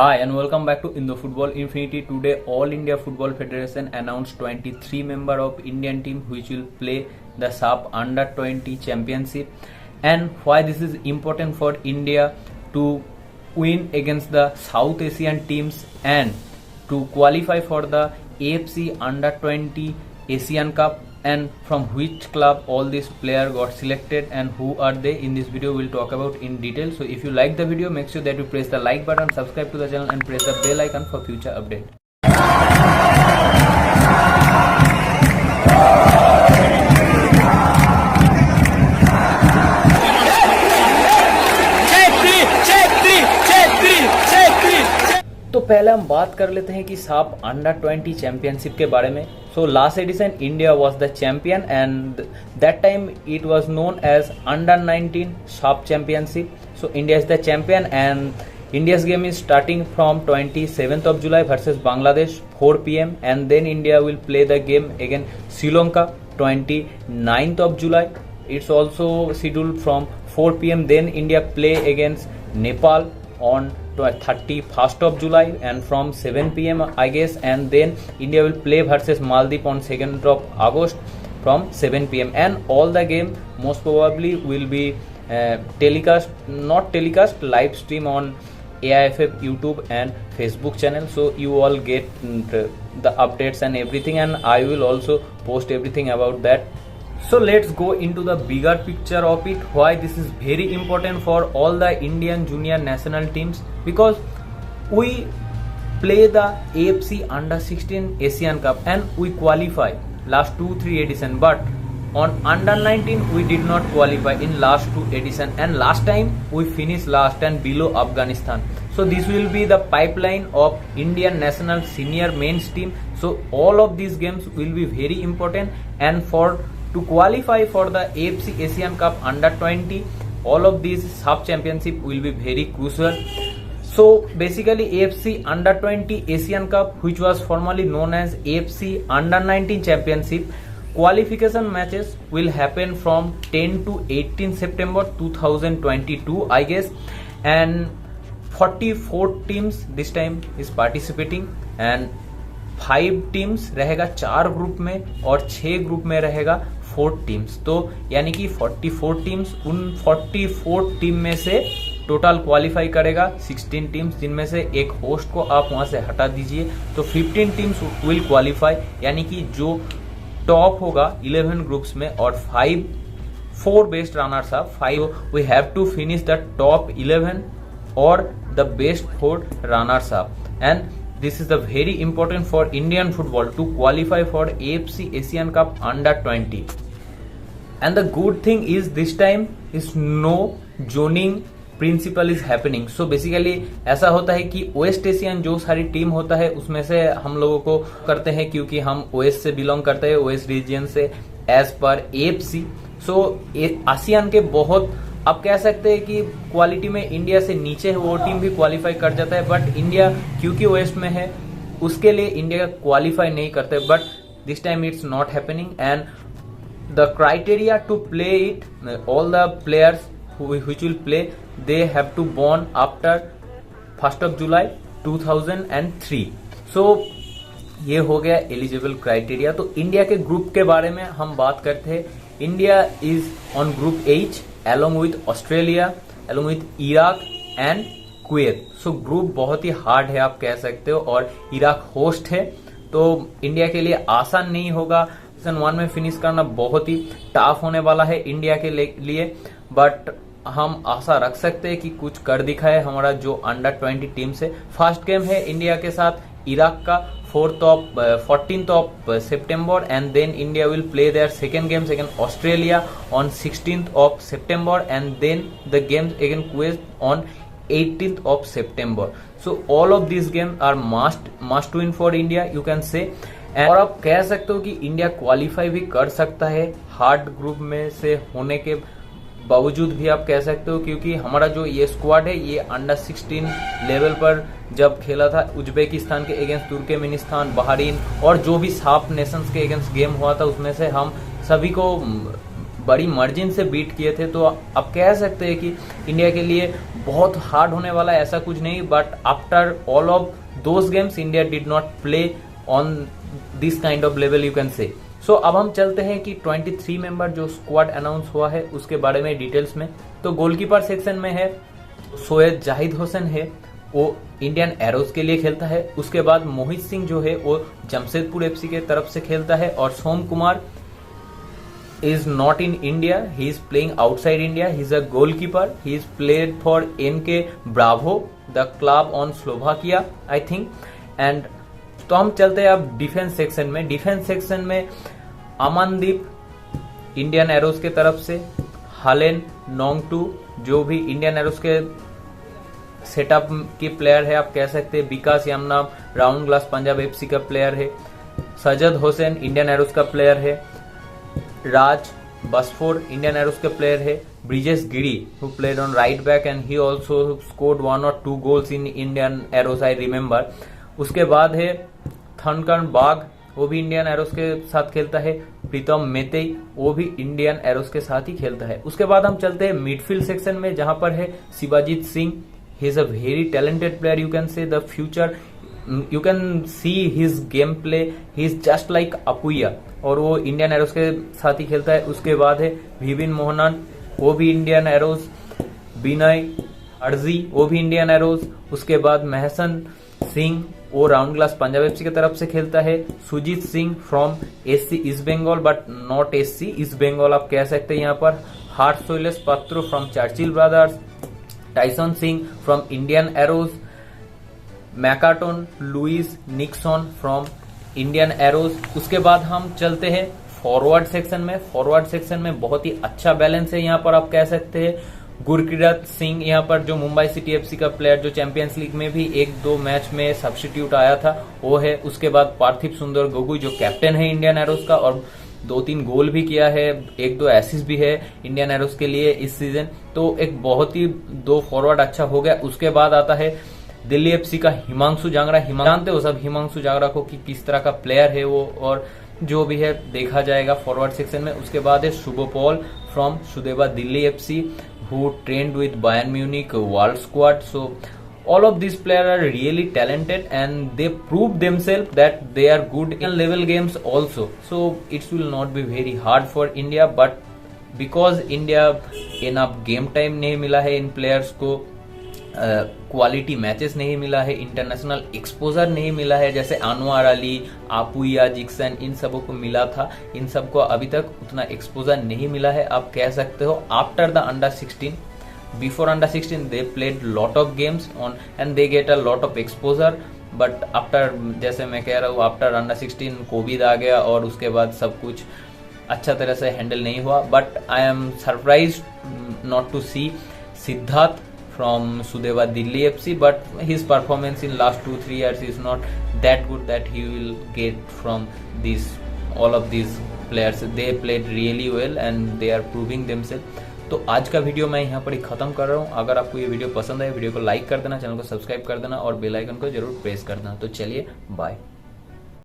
Hi and welcome back to Indo Football Infinity. Today All India Football Federation announced 23 members of Indian team which will play the SAP Under 20 Championship, and why this is important for India to win against the South Asian teams and to qualify for the AFC Under 20 Asian Cup, and from which club all these players got selected and who are they. In this video we'll talk about in detail. So if you like the video, make sure that you press the like button, subscribe to the channel and press the bell icon for future update. तो पहले हम बात कर लेते हैं कि shop under 20 championship के बारे में. So last edition India was the champion and that time it was known as under 19 SAFF championship. So India is the champion and India's game is starting from 27th of July versus Bangladesh 4 p.m. and then India will play the game against Sri Lanka 29th of July. It's also scheduled from 4 p.m. Then India play against Nepal on 31st of July and from 7 p.m. I guess, and then India will play versus Maldives on 2nd of August from 7 p.m. and all the game most probably will be live stream on AIFF YouTube and Facebook channel, so you all get the updates and everything, and I will also post everything about that. So let's go into the bigger picture of it, why this is very important for all the Indian junior national teams, because we play the AFC Under 16 Asian Cup and we qualify last 2-3 edition, but on Under 19 we did not qualify in last 2 edition, and last time we finished last and below Afghanistan. So this will be the pipeline of Indian national senior men's team. So all of these games will be very important, and to qualify for the AFC Asian Cup Under 20, all of these sub championship will be very crucial. So basically AFC Under 20 Asian Cup, which was formerly known as AFC Under 19 Championship, qualification matches will happen from 10 to 18 September 2022 I guess, and 44 teams this time is participating and 5 teams रहेगा 4 group में और 6 group में रहेगा 4 teams. तो यानी कि 44 teams, उन 44 team में से टोटल क्वालिफाई करेगा 16 टीम्स, जिनमें से एक होस्ट को आप वहां से हटा दीजिए, तो 15 टीम्स विल क्वालिफाई. यानी कि जो टॉप होगा 11 ग्रुप्स में और 4 best runners up, 5 we have to finish the top 11 और the best 4 runners up, and this is the very important for Indian football to qualify for AFC Asian Cup Under 20. And the good thing is this time is no zoning principle is happening. So basically ऐसा होता है कि waste Asian जो सारी team होता है उसमें से हम लोगों को करते हैं, क्योंकि हम ओएस से बिलोंग करते हैं, ओएस रीजन से, एज पर एएफसी. सो आसियान के बहुत, आप कह सकते हैं कि क्वालिटी में इंडिया से नीचे है वो टीम भी क्वालिफाई कर जाता है, बट इंडिया क्योंकि वेस्ट में है उसके लिए इंडिया क्वालिफाई नहीं करते. But this time it's not happening, and the criteria to play it, all the players which will play, they have to born after 1st of July 2003. So ये हो गया एलिजिबल क्राइटेरिया. तो India के group के बारे में हम बात करते हैं. India is on group H along with Australia, along with Iraq and Kuwait. So group बहुत ही हार्ड है आप कह सकते हो, और इराक होस्ट है, तो इंडिया के लिए आसान नहीं होगा. सीजन 1 में फिनिश करना बहुत ही टफ होने वाला है इंडिया के लिए, बट हम आशा रख सकते हैं कि कुछ कर दिखाए हमारा जो अंडर 20 टीम से. फर्स्ट गेम है इंडिया के साथ इराक का 14th of September, and then India will play their second games against Australia on 16th of September, and then the games against Kuwait on 18th of September. So all of these games are must win for India, you can say. और आप कह सकते हो कि India qualify भी कर सकता है हार्ड ग्रुप में से होने के बावजूद भी, आप कह सकते हो, क्योंकि हमारा जो ये स्क्वाड है ये अंडर 16 लेवल पर जब खेला था उज्बेकिस्तान के अगेंस्ट, तुर्कमेनिस्तान, बहरीन और जो भी साफ नेशंस के अगेंस्ट गेम हुआ था उसमें से हम सभी को बड़ी मार्जिन से बीट किए थे. तो आप कह सकते हैं कि इंडिया के लिए बहुत हार्ड होने वाला है ऐसा कुछ नहीं, but after all of those games India did not play on this kind of level you can say. So अब हम चलते हैं कि 23 मेंबर जो स्क्वाड अनाउंस हुआ है उसके बारे में डिटेल्स में। तो गोलकीपर सेक्शन में है सोएद जाहिद हुसैन है, वो इंडियन एरोज के लिए खेलता है। उसके बाद मोहित सिंह जो है वो जमशेदपुर एफसी के तरफ से खेलता है। और सोम Kumar is not in India, he is playing outside India, he is a goalkeeper, he is played for NK Bravo, the club on Slovakia I think। and तो हम चलते हैं अब डिफेंस सेक्शन में। डिफेंस सेक्शन में अमनदीप इंडियन एरोज के तरफ से, हालेन नोंगटू जो भी इंडियन एरोज के सेटअप के प्लेयर है आप कह सकते हैं, Vikas Yumnam Round Glass Punjab FC का प्लेयर है, सजद हुसैन इंडियन एरोज का प्लेयर है, राज बसफोर इंडियन एरोज के प्लेयर है, Brijesh Giri who played on right back and he also scored 1 or 2 goals in Indian Arrows I remember. उसके बाद है थनकर्ण बाग, वो भी इंडियन एरोज के साथ खेलता है, प्रीतम मेतेई वो भी इंडियन एरोज के साथ ही खेलता है। उसके बाद हम चलते हैं मिडफील्ड सेक्शन में जहां पर है Shivajit Singh, he is a very talented player, you can say the future, you can see his game play, he is just like Apuia और वो इंडियन एरोज के साथ ही खेलता है। उसके बाद है विपिन मोहनन, वो भी इंडियन एरोज, विनय अर्जी वो भी इंडियन एरोज। उसके बाद महसन सिंह वो राउंड ग्लास पंजाब एफसी की तरफ से खेलता है, Sujit Singh from SC East Bengal but not SC East Bengal आप कह सकते हैं यहाँ पर, हार्ट सोइलेस Patro from Churchill Brothers, Tyson Singh from Indian Arrows, मैकाटोन Luis Nixon from Indian Arrows. उसके बाद हम चलते हैं फॉरवर्ड सेक्शन में। फॉरवर्ड सेक्शन में बहुत ही अच्छा बैलेंस है यहाँ पर आप कह सकते हैं। गुरकीरत सिंह यहाँ पर जो मुंबई सिटी एफसी का प्लेयर जो चैंपियंस लीग में भी 1-2 मैच में सब्स्टिट्यूट आया था वो है। उसके बाद पार्थिव सुंदर गोगोई जो कैप्टन है इंडियन एरोज का और 2-3 गोल भी किया है, 1-2 एसिस्ट भी है इंडियन एरोज के लिए इस सीजन। तो एक बहुत ही 2 फॉरवर्ड अच्छा हो गया। उसके बाद आता है दिल्ली एफसी का हिमांशु जांगड़ा, जानते हो सब हिमांशु जांगड़ा को कि किस तरह का प्लेयर है वो, और जो भी है देखा जाएगा फॉरवर्ड सेक्शन में। उसके बाद है Shubhpal from Sudeva Delhi FC who trained with Bayern Munich world squad। So all of these players are really talented and they prove themselves that they are good in level games also। So it will not be very hard for India, but because India enough game time नहीं मिला है इन players को, quality matches नहीं मिला है, international exposure नहीं मिला है, जैसे अनवर अली, आपुया, जिक्सन इन सबों को मिला था, इन सबको अभी तक उतना एक्सपोजर नहीं मिला है आप कह सकते हो। After the under 16, before under 16 they played lot of games on and they get a lot of exposure, but after जैसे मैं कह रहा हूँ आफ्टर अंडर 16 कोविड आ गया और उसके बाद सब कुछ अच्छा तरह से हैंडल नहीं हुआ। But I am surprise not to see Siddharth from Sudeva Delhi FC, but his performance in last 2-3 years is not that good that he will get from these all of these players। They played really well and they are proving themselves। तो आज का video मैं यहाँ पर ही खत्म कर रहा हूँ। अगर आपको ये वीडियो पसंद है वीडियो को लाइक कर देना, चैनल को सब्सक्राइब कर देना और बेल आइकन को जरूर प्रेस कर देना। तो चलिए बाय।